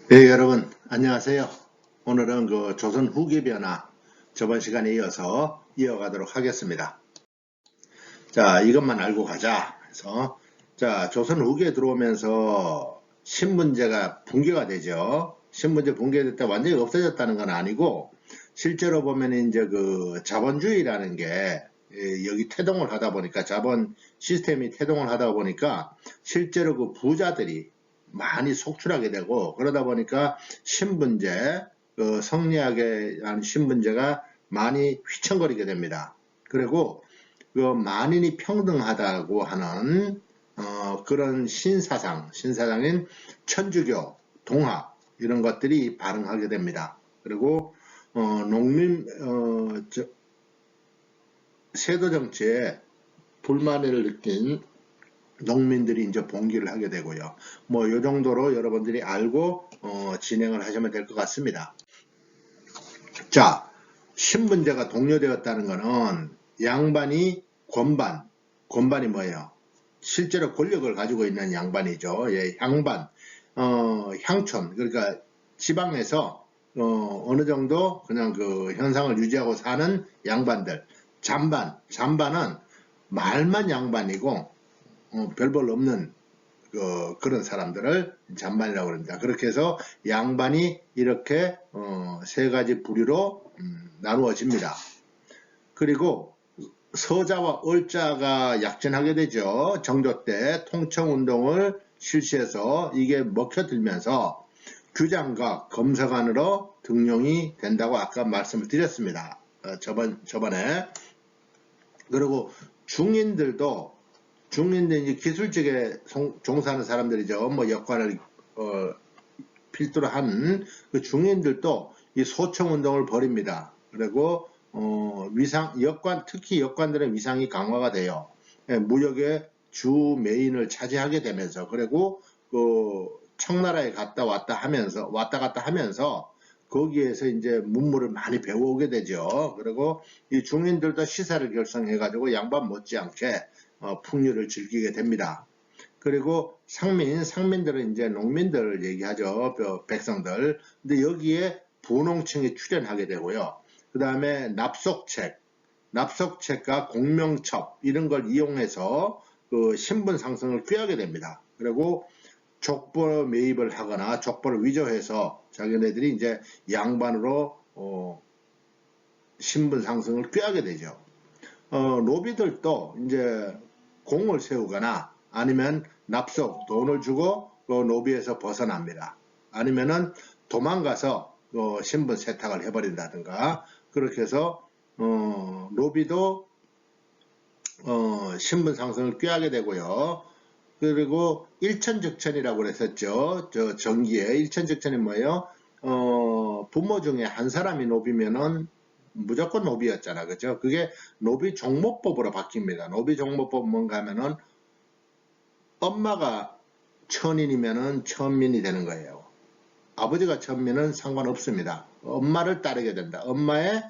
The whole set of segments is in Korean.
네, 여러분, 안녕하세요. 오늘은 그 조선 후기 변화 저번 시간에 이어서 이어가도록 하겠습니다. 자, 이것만 알고 가자. 그래서, 자, 조선 후기에 들어오면서 신분제가 붕괴가 되죠. 신분제 붕괴될 때 완전히 없어졌다는 건 아니고, 실제로 보면 이제 그 자본주의라는 게 여기 태동을 하다 보니까 자본 시스템이 태동을 하다 보니까 실제로 그 부자들이 많이 속출하게 되고 그러다 보니까 신분제 성리학에 대한 신분제가 많이 휘청거리게 됩니다. 그리고 그 만인이 평등하다고 하는 그런 신사상인 천주교, 동학 이런 것들이 발흥하게 됩니다. 그리고 농민 세도 정치에 불만을 느낀 농민들이 이제 봉기를 하게 되고요. 뭐 이 정도로 여러분들이 알고 진행을 하시면 될 것 같습니다. 자, 신분제가 독려되었다는 것은 양반이 권반이 뭐예요? 실제로 권력을 가지고 있는 양반이죠. 예, 양반, 향촌, 그러니까 지방에서 어느 정도 그냥 그 현상을 유지하고 사는 양반들, 잠반은 말만 양반이고 별볼 없는 그런 사람들을 잔반이라고 합니다. 그렇게 해서 양반이 이렇게 세 가지 부류로 나누어집니다. 그리고 서자와 을자가 약진하게 되죠. 정조 때 통청운동을 실시해서 이게 먹혀들면서 규장과 검사관으로 등용이 된다고 아까 말씀을 드렸습니다. 저번에. 그리고 중인들도 이제 기술 쪽에 종사하는 사람들이죠. 뭐 역관을 필두로 한 그 중인들도 이 소청 운동을 벌입니다. 그리고 특히 역관들의 위상이 강화가 돼요. 예, 무역의 주 메인을 차지하게 되면서 그리고 그 청나라에 갔다 갔다 하면서 거기에서 이제 문물을 많이 배워오게 되죠. 그리고 이 중인들도 시사를 결성해가지고 양반 못지않게 풍류를 즐기게 됩니다. 그리고 상민들은 이제 농민들 얘기하죠. 백성들. 근데 여기에 분홍층이 출연하게 되고요. 그 다음에 납속책과 공명첩 이런 걸 이용해서 그 신분 상승을 꾀하게 됩니다. 그리고 족보 매입을 하거나 족보를 위조해서 자기네들이 이제 양반으로 신분 상승을 꾀하게 되죠. 노비들도 이제 공을 세우거나 아니면 돈을 주고 노비에서 벗어납니다. 아니면은 도망가서 신분 세탁을 해버린다든가 그렇게 해서 노비도 신분 상승을 꾀하게 되고요. 그리고 일천즉천이라고 했었죠. 저 전기에 일천즉천이 뭐예요? 부모 중에 한 사람이 노비면은 무조건 노비였잖아. 그죠? 그게 노비종목법으로 바뀝니다. 노비종목법 뭔가 하면은 엄마가 천인이면은 천민이 되는 거예요. 아버지가 천민은 상관없습니다. 엄마를 따르게 된다. 엄마의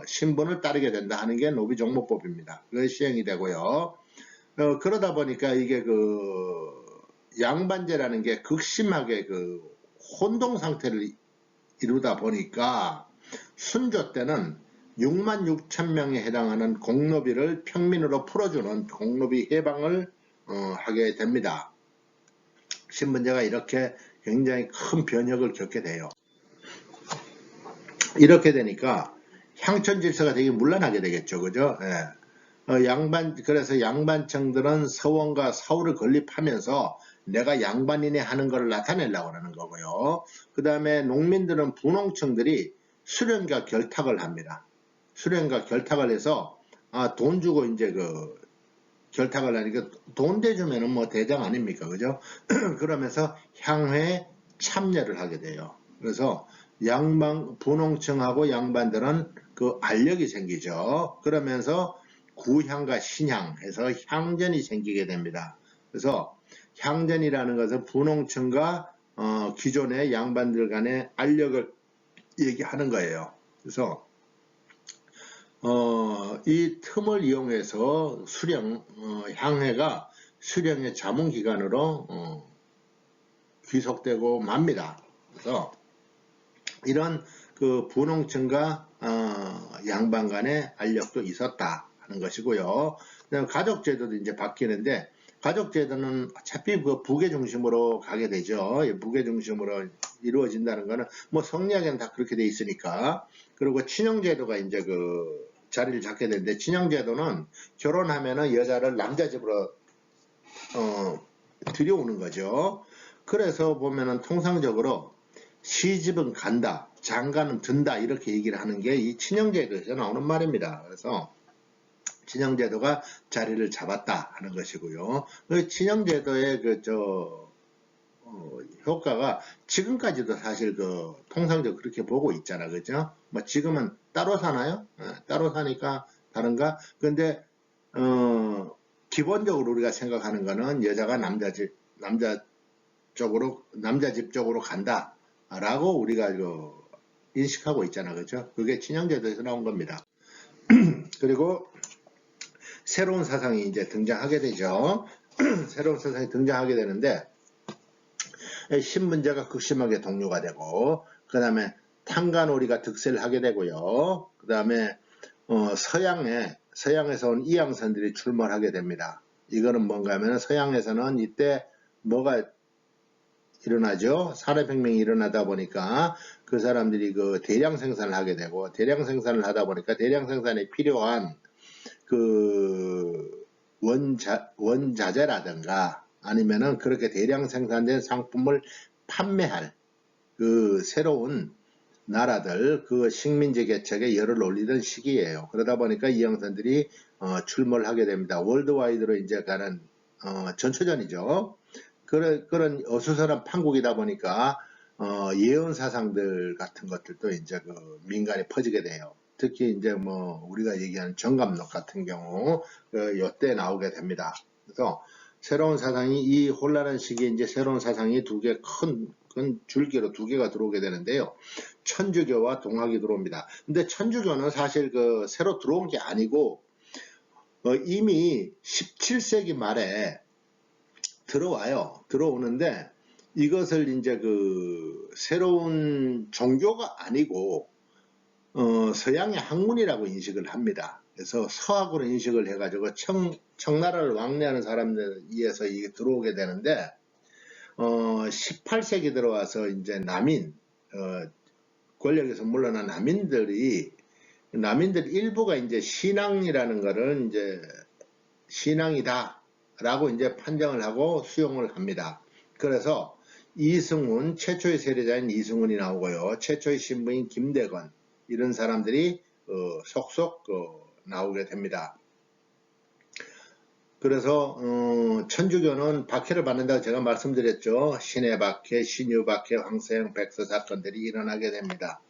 신분을 따르게 된다 하는 게 노비종목법입니다. 그게 시행이 되고요. 그러다 보니까 이게 그 양반제라는 게 극심하게 그 혼동 상태를 이루다 보니까 순조 때는 6만 6천 명에 해당하는 공노비를 평민으로 풀어주는 공노비 해방을 하게 됩니다. 신분제가 이렇게 굉장히 큰 변혁을 겪게 돼요. 이렇게 되니까 향천 질서가 되게 문란하게 되겠죠. 그죠? 예. 그래서 양반층들은 서원과 사후를 건립하면서 내가 양반이네 하는 것을 나타내려고 하는 거고요. 그 다음에 농민들은 분홍층들이 수령과 결탁을 합니다. 수령과 결탁을 해서 돈 주고 이제 그 결탁을 하니까 돈 대주면은 뭐 대장 아닙니까? 그죠? 그러면서 향회에 참여를 하게 돼요. 그래서 분홍층하고 양반들은 그 알력이 생기죠. 그러면서 구향과 신향 해서 향전이 생기게 됩니다. 그래서 향전이라는 것은 분홍층과 기존의 양반들 간의 알력을 얘기하는 거예요. 그래서 이 틈을 이용해서 향회가 수령의 자문기관으로 귀속되고 맙니다. 그래서 이런 그 분홍층과 양반 간의 알력도 있었다 하는 것이고요. 그다음에 가족제도도 이제 바뀌는데, 가족제도는 어차피 그 부계 중심으로 가게 되죠. 부계 중심으로 이루어진다는 거는 뭐 성리학에는 다 그렇게 돼 있으니까. 그리고 친형제도가 이제 그 자리를 잡게 되는데, 친형제도는 결혼하면은 여자를 남자 집으로 들여오는 거죠. 그래서 보면은 통상적으로 시집은 간다, 장가는 든다, 이렇게 얘기를 하는 게 이 친형제도에서 나오는 말입니다. 그래서 친형제도가 자리를 잡았다 하는 것이고요. 그 친형제도의 효과가 지금까지도 사실 그 통상적으로 그렇게 보고 있잖아, 그죠? 뭐 지금은 따로 사나요? 따로 사니까 다른가? 근데 기본적으로 우리가 생각하는 거는 여자가 남자 집 쪽으로 간다라고 우리가 인식하고 있잖아, 그죠? 그게 친형제도에서 나온 겁니다. 그리고 새로운 사상이 이제 등장하게 되죠. 새로운 사상이 등장하게 되는데, 신분제가 극심하게 동요가 되고, 그 다음에 탕가놀이가 득세를 하게 되고요. 그 다음에 서양에서 온 이양선들이 출몰하게 됩니다. 이거는 뭔가 하면 서양에서는 이때 뭐가 일어나죠? 산업혁명이 일어나다 보니까 그 사람들이 그 대량 생산을 하게 되고, 대량 생산을 하다 보니까 대량 생산에 필요한 그 원자재라든가 아니면은 그렇게 대량 생산된 상품을 판매할 그 새로운 나라들, 그 식민지 개척에 열을 올리던 시기예요. 그러다 보니까 이 형선들이 출몰을 하게 됩니다. 월드와이드로 이제 가는 전초전이죠. 그런 어수선한 판국이다 보니까 예언 사상들 같은 것들도 이제 그 민간에 퍼지게 돼요. 특히 이제 뭐 우리가 얘기하는 정감록 같은 경우 요때 나오게 됩니다. 그래서 새로운 사상이, 이 혼란한 시기에 이제 새로운 사상이 큰 줄기로 두 개가 들어오게 되는데요. 천주교와 동학이 들어옵니다. 근데 천주교는 사실 그 새로 들어온 게 아니고 이미 17세기 말에 들어오는데, 이것을 이제 그 새로운 종교가 아니고 서양의 학문이라고 인식을 합니다. 그래서 서학으로 인식을 해가지고 청나라를 왕래하는 사람들에 의해서 이게 들어오게 되는데, 18세기 들어와서 이제 남인, 권력에서 물러난 남인들 일부가 이제 신앙이라는 거를 이제 신앙이다라고 이제 판정을 하고 수용을 합니다. 그래서 이승훈, 최초의 세례자인 이승훈이 나오고요. 최초의 신부인 김대건, 이런 사람들이 속속 나오게 됩니다. 그래서 천주교는 박해를 받는다고 제가 말씀드렸죠. 신해 박해, 신유 박해, 황세영 백서 사건들이 일어나게 됩니다.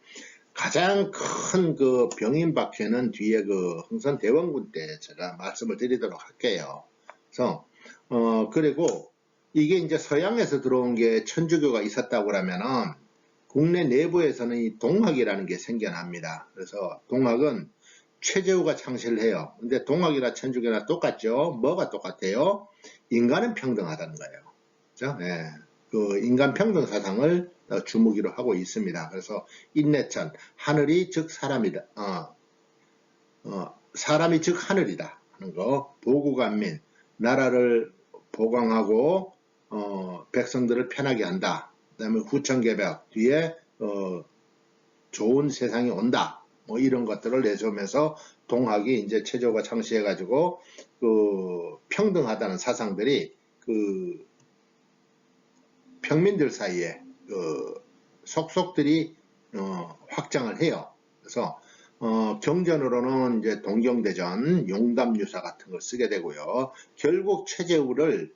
가장 큰 그 병인 박해는 뒤에 그 흥선대원군 때 제가 말씀을 드리도록 할게요. 그래서 그리고 이게 이제 서양에서 들어온 게 천주교가 있었다고 그러면은 국내 내부에서는 이 동학이라는 게 생겨납니다. 그래서 동학은 최재우가 창시를 해요. 근데 동학이나 천주교나 똑같죠? 뭐가 똑같아요? 인간은 평등하다는 거예요. 그렇죠? 네. 그 인간 평등 사상을 주무기로 하고 있습니다. 그래서 인내천, 하늘이 즉 사람이다. 사람이 즉 하늘이다 하는 거. 보국안민, 나라를 보강하고 백성들을 편하게 한다. 그다음에 후천개벽, 뒤에 좋은 세상이 온다. 뭐 이런 것들을 내세우면서 동학이 이제 최저가 창시해가지고 그 평등하다는 사상들이 그 평민들 사이에 속속들이 확장을 해요. 그래서 경전으로는 이제 동경대전, 용담유사 같은 걸 쓰게 되고요. 결국 최재우를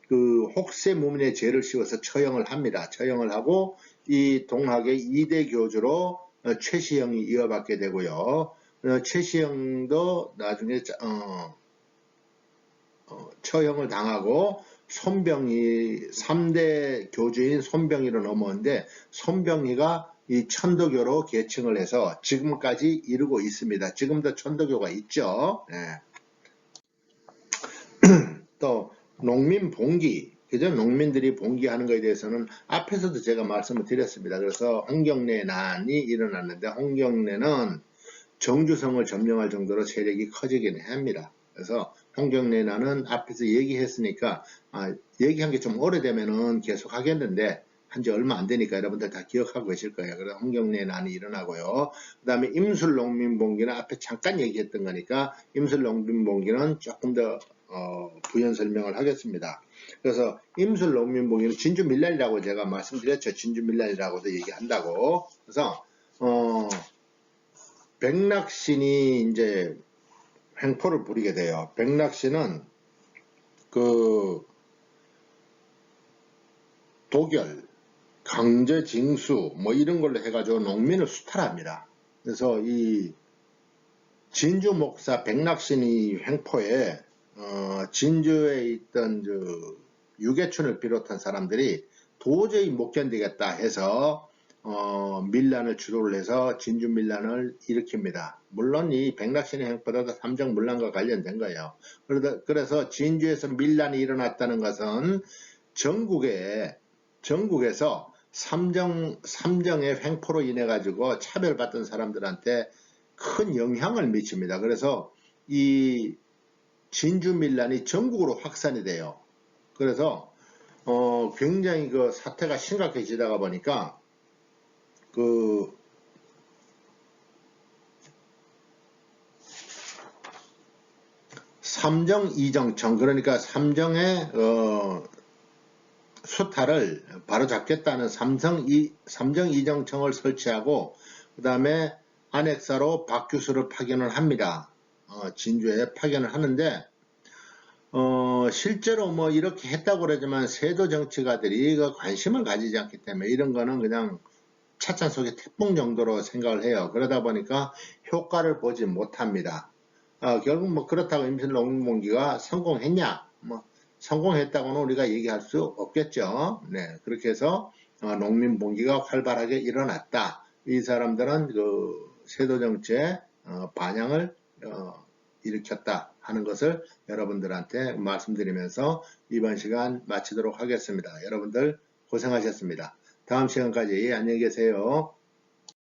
그 혹세무민의 죄를 씌워서 처형을 합니다. 처형을 하고 이 동학의 2대 교주로 최시영이 이어받게 되고요. 최시영도 나중에 처형을 당하고 손병희, 3대 교주인 손병희로 넘어오는데, 손병희가 이 천도교로 계층을 해서 지금까지 이루고 있습니다. 지금도 천도교가 있죠. 네. 또 농민봉기, 그저 농민들이 봉기하는 것에 대해서는 앞에서도 제가 말씀을 드렸습니다. 그래서 홍경래난이 일어났는데 홍경래는 정주성을 점령할 정도로 세력이 커지긴 합니다. 그래서 홍경래난은 앞에서 얘기했으니까 얘기한 게 좀 오래되면은 계속 하겠는데 한지 얼마 안 되니까 여러분들 다 기억하고 계실 거예요. 그래서 홍경래난이 일어나고요. 그 다음에 임술농민봉기는 앞에 잠깐 얘기했던 거니까 임술농민봉기는 조금 더 부연 설명을 하겠습니다. 그래서 임술농민봉기는 진주밀란이라고 제가 말씀드렸죠. 진주밀란이라고도 얘기한다고. 그래서 백낙신이 이제 횡포를 부리게 돼요. 백낙신은 그 독열, 강제징수 뭐 이런 걸로 해가지고 농민을 수탈합니다. 그래서 이 진주 목사 백낙신이 횡포에 진주에 있던 유계춘을 비롯한 사람들이 도저히 못 견디겠다 해서 밀란을 주도를 해서 진주 밀란을 일으킵니다. 물론 이 백낙신의 횡포도 삼정물란과 관련된 거예요. 그래서 진주에서 밀란이 일어났다는 것은 전국에서 삼정의 횡포로 인해 가지고 차별받던 사람들한테 큰 영향을 미칩니다. 그래서 이 진주 밀란이 전국으로 확산이 돼요. 그래서 굉장히 그 사태가 심각해지다가 보니까 그 삼정 이정청, 그러니까 삼정의 수탈을 바로잡겠다는 삼정 이정청을 설치하고 그 다음에 안핵사로 박규수를 파견을 합니다. 진주에 파견을 하는데 실제로 뭐 이렇게 했다고 그러지만 세도 정치가들이 관심을 가지지 않기 때문에 이런 거는 그냥 차찬 속의 태풍 정도로 생각을 해요. 그러다 보니까 효과를 보지 못합니다. 결국 뭐 그렇다고 임실농민봉기가 성공했냐? 뭐 성공했다고는 우리가 얘기할 수 없겠죠. 네, 그렇게 해서 농민봉기가 활발하게 일어났다. 이 사람들은 그 세도 정치에 반향을 일으켰다 하는 것을 여러분들한테 말씀드리면서 이번 시간 마치도록 하겠습니다. 여러분들 고생하셨습니다. 다음 시간까지 안녕히 계세요.